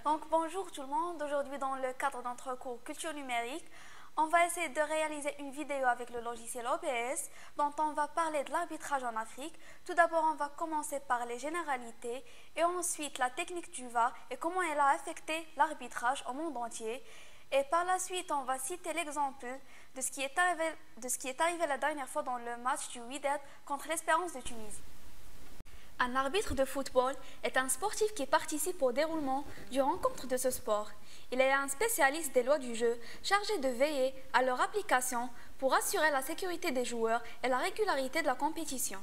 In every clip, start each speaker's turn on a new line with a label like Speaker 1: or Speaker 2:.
Speaker 1: Donc bonjour tout le monde, aujourd'hui dans le cadre de notre cours culture numérique, on va essayer de réaliser une vidéo avec le logiciel OBS dont on va parler de l'arbitrage en Afrique. Tout d'abord on va commencer par les généralités et ensuite la technique du VAR et comment elle a affecté l'arbitrage au monde entier. Et par la suite on va citer l'exemple de ce qui est arrivé la dernière fois dans le match du Wydad contre l'Espérance de Tunisie. Un arbitre de football est un sportif qui participe au déroulement du rencontre de ce sport. Il est un spécialiste des lois du jeu, chargé de veiller à leur application pour assurer la sécurité des joueurs et la régularité de la compétition.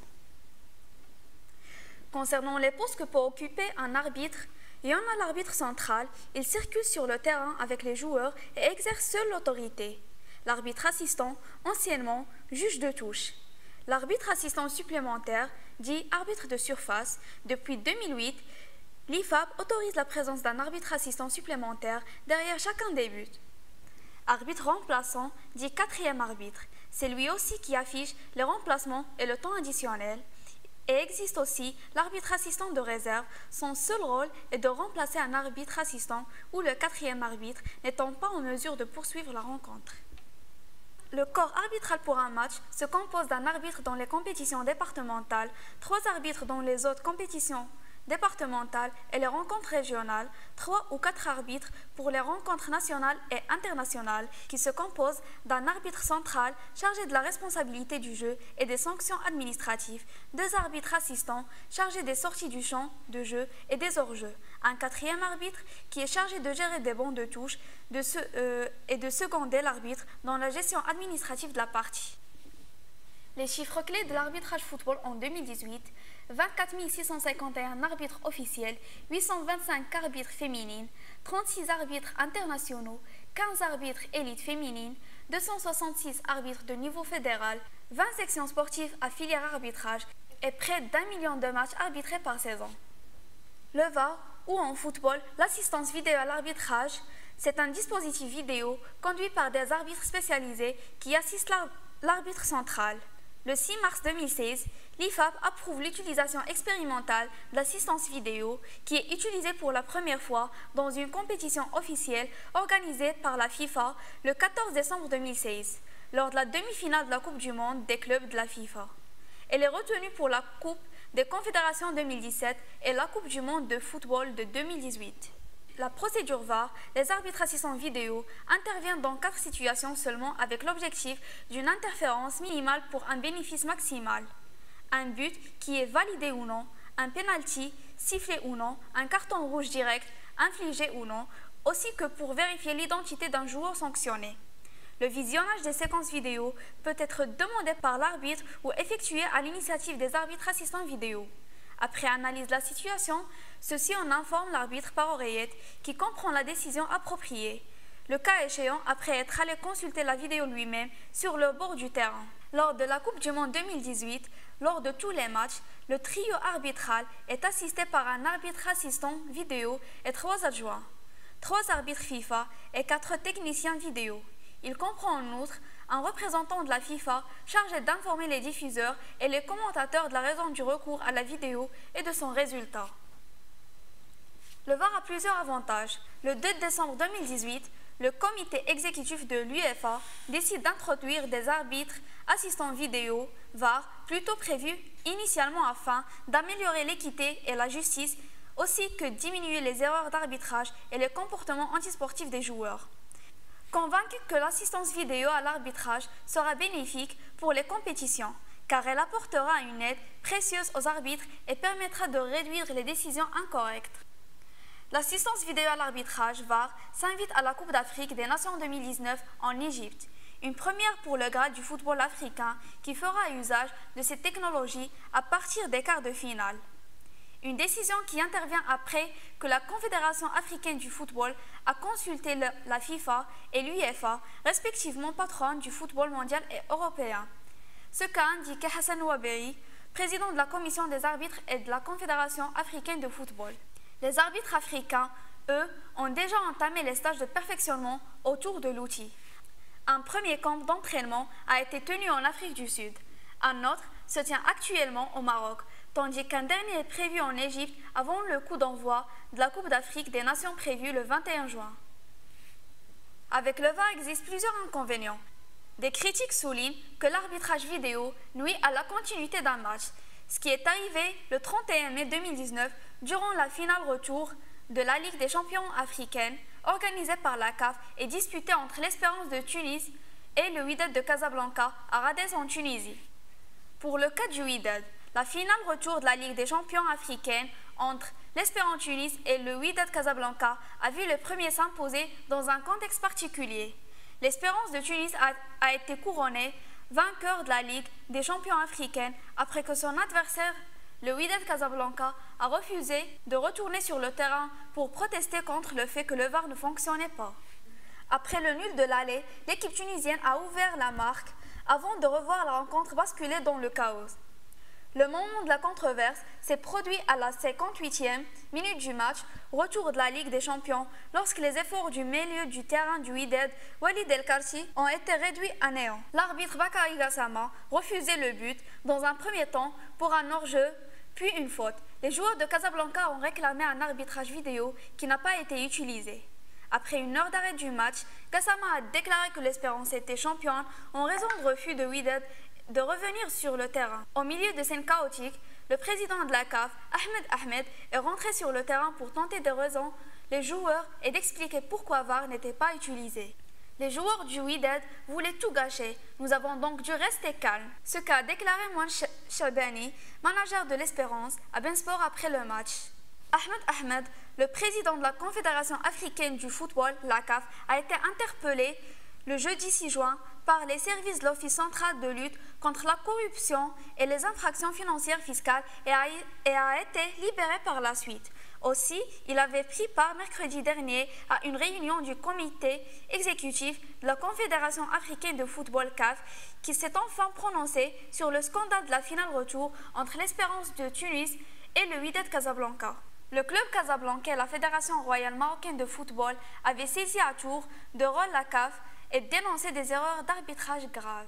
Speaker 1: Concernant les postes que peut occuper un arbitre, il y en a l'arbitre central, il circule sur le terrain avec les joueurs et exerce seul l'autorité. L'arbitre assistant, anciennement juge de touche. L'arbitre assistant supplémentaire, dit arbitre de surface, depuis 2008, l'IFAB autorise la présence d'un arbitre assistant supplémentaire derrière chacun des buts. Arbitre remplaçant, dit quatrième arbitre, c'est lui aussi qui affiche les remplacements et le temps additionnel. Et existe aussi l'arbitre assistant de réserve, son seul rôle est de remplacer un arbitre assistant ou le quatrième arbitre n'étant pas en mesure de poursuivre la rencontre. Le corps arbitral pour un match se compose d'un arbitre dans les compétitions départementales, 3 arbitres dans les autres compétitions départementales et les rencontres régionales, 3 ou 4 arbitres pour les rencontres nationales et internationales qui se composent d'un arbitre central chargé de la responsabilité du jeu et des sanctions administratives, 2 arbitres assistants chargés des sorties du champ de jeu et des hors-jeux, un quatrième arbitre qui est chargé de gérer des bancs de touche et de seconder l'arbitre dans la gestion administrative de la partie. Les chiffres clés de l'arbitrage football en 2018, 24 651 arbitres officiels, 825 arbitres féminines, 36 arbitres internationaux, 15 arbitres élites féminines, 266 arbitres de niveau fédéral, 20 sections sportives à filière arbitrage et près d'1 million de matchs arbitrés par saison. Le VAR, ou en football, l'assistance vidéo à l'arbitrage, c'est un dispositif vidéo conduit par des arbitres spécialisés qui assistent l'arbitre central. Le 6 mars 2016, l'IFAB approuve l'utilisation expérimentale de l'assistance vidéo qui est utilisée pour la première fois dans une compétition officielle organisée par la FIFA le 14 décembre 2016, lors de la demi-finale de la Coupe du Monde des clubs de la FIFA. Elle est retenue pour la Coupe des Confédérations 2017 et la Coupe du Monde de football de 2018. La procédure VAR, les arbitres assistants vidéo, interviennent dans 4 situations seulement avec l'objectif d'une interférence minimale pour un bénéfice maximal. Un but qui est validé ou non, un penalty, sifflé ou non, un carton rouge direct, infligé ou non, aussi que pour vérifier l'identité d'un joueur sanctionné. Le visionnage des séquences vidéo peut être demandé par l'arbitre ou effectué à l'initiative des arbitres assistants vidéo. Après analyse de la situation, ceux-ci en informent l'arbitre par oreillette qui comprend la décision appropriée. Le cas échéant, après être allé consulter la vidéo lui-même sur le bord du terrain. Lors de la Coupe du Monde 2018, lors de tous les matchs, le trio arbitral est assisté par un arbitre assistant vidéo et 3 adjoints, 3 arbitres FIFA et 4 techniciens vidéo. Il comprend en outre un représentant de la FIFA chargé d'informer les diffuseurs et les commentateurs de la raison du recours à la vidéo et de son résultat. Le VAR a plusieurs avantages. Le 2 décembre 2018, le comité exécutif de l'UEFA décide d'introduire des arbitres assistants vidéo VAR plutôt prévus initialement afin d'améliorer l'équité et la justice, aussi que diminuer les erreurs d'arbitrage et les comportements antisportifs des joueurs. Convaincu que l'assistance vidéo à l'arbitrage sera bénéfique pour les compétitions, car elle apportera une aide précieuse aux arbitres et permettra de réduire les décisions incorrectes. L'assistance vidéo à l'arbitrage VAR s'invite à la Coupe d'Afrique des Nations 2019 en Égypte, une première pour le grade du football africain qui fera usage de ces technologies à partir des quarts de finale. Une décision qui intervient après que la Confédération africaine du football a consulté la FIFA et l'UEFA, respectivement patronnes du football mondial et européen. Ce qu'a indiqué Hassan Ouaberi, président de la commission des arbitres et de la Confédération africaine de football. Les arbitres africains, eux, ont déjà entamé les stages de perfectionnement autour de l'outil. Un premier camp d'entraînement a été tenu en Afrique du Sud. Un autre se tient actuellement au Maroc, tandis qu'un dernier est prévu en Égypte avant le coup d'envoi de la Coupe d'Afrique des Nations prévue le 21 juin. Avec le VAR existe plusieurs inconvénients. Des critiques soulignent que l'arbitrage vidéo nuit à la continuité d'un match, ce qui est arrivé le 31 mai 2019 durant la finale retour de la Ligue des champions africaine organisée par la CAF et disputée entre l'Espérance de Tunis et le Wydad de Casablanca à Radès en Tunisie. Pour le cas du Wydad, la finale retour de la Ligue des champions africaine entre l'Espérance Tunis et le Wydad Casablanca a vu le premier s'imposer dans un contexte particulier. L'Espérance de Tunis a été couronnée vainqueur de la Ligue des champions africaine après que son adversaire, le Wydad Casablanca, a refusé de retourner sur le terrain pour protester contre le fait que le VAR ne fonctionnait pas. Après le nul de l'aller, l'équipe tunisienne a ouvert la marque avant de revoir la rencontre basculer dans le chaos. Le moment de la controverse s'est produit à la 58e minute du match, retour de la Ligue des Champions, lorsque les efforts du milieu du terrain du Wydad, Walid El Karchi, ont été réduits à néant. L'arbitre Bakary Gassama refusait le but dans un premier temps pour un hors-jeu, puis une faute. Les joueurs de Casablanca ont réclamé un arbitrage vidéo qui n'a pas été utilisé. Après une heure d'arrêt du match, Gassama a déclaré que l'Espérance était championne en raison du refus de Wydad de revenir sur le terrain. Au milieu de scènes chaotiques, le président de la CAF, Ahmed, est rentré sur le terrain pour tenter de raisonner les joueurs et d'expliquer pourquoi VAR n'était pas utilisé. Les joueurs du Wydad voulaient tout gâcher. Nous avons donc dû rester calmes. Ce qu'a déclaré Mouane Chabani, manager de l'Espérance, à Ben Sport après le match. Ahmed, le président de la Confédération africaine du football, la CAF, a été interpellé le jeudi 6 juin par les services de l'Office central de lutte contre la corruption et les infractions financières fiscales et a été libéré par la suite. Aussi, il avait pris part mercredi dernier à une réunion du comité exécutif de la Confédération africaine de football CAF qui s'est enfin prononcé sur le scandale de la finale retour entre l'Espérance de Tunis et le Wydad Casablanca. Le club casablancais et la Fédération royale marocaine de football avaient saisi à tour de rôle la CAF et dénoncé des erreurs d'arbitrage graves.